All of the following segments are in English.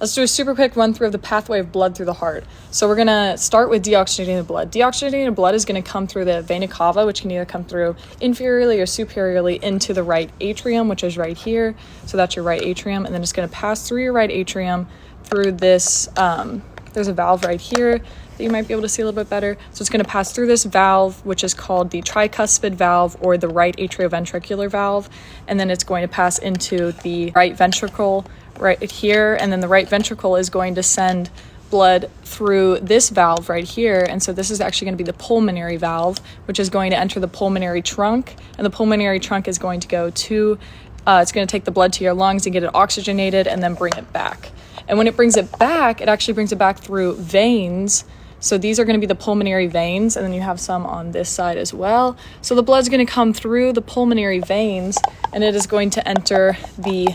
let's do a super quick run through of the pathway of blood through the heart. So we're going to start with deoxygenated blood. Deoxygenated blood is going to come through the vena cava, which can either come through inferiorly or superiorly into the right atrium, which is right here. So that's your right atrium. And then it's going to pass through your right atrium through this, there's a valve right here that you might be able to see a little bit better. So it's going to pass through this valve, which is called the tricuspid valve or the right atrioventricular valve. And then it's going to pass into the right ventricle right here. And then the right ventricle is going to send blood through this valve right here. And so this is actually going to be the pulmonary valve, which is going to enter the pulmonary trunk. And the pulmonary trunk is going to go to, it's going to take the blood to your lungs and get it oxygenated and then bring it back. And when it brings it back, it actually brings it back through veins. So these are going to be the pulmonary veins, and then you have some on this side as well. So the blood's going to come through the pulmonary veins, and it is going to enter the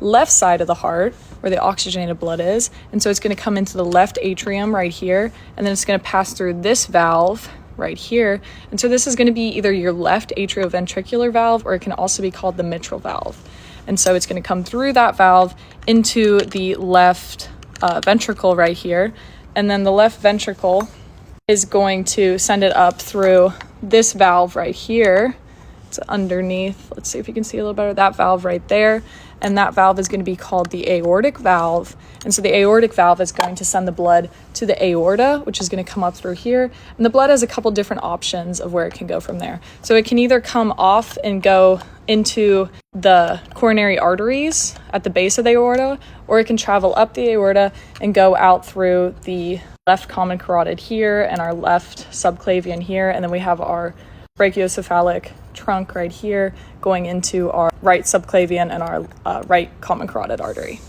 left side of the heart where the oxygenated blood is. And so it's going to come into the left atrium right here, and then it's going to pass through this valve right here. And so this is going to be either your left atrioventricular valve, or it can also be called the mitral valve. And so it's going to come through that valve into the left ventricle right here. And then the left ventricle is going to send it up through this valve right here. It's underneath. Let's see if you can see a little better. That valve right there. And that valve is going to be called the aortic valve. And so the aortic valve is going to send the blood to the aorta, which is going to come up through here. And the blood has a couple different options of where it can go from there. So it can either come off and go into the coronary arteries at the base of the aorta, or it can travel up the aorta and go out through the left common carotid here and our left subclavian here. And then we have our brachiocephalic trunk right here going into our right subclavian and our right common carotid artery.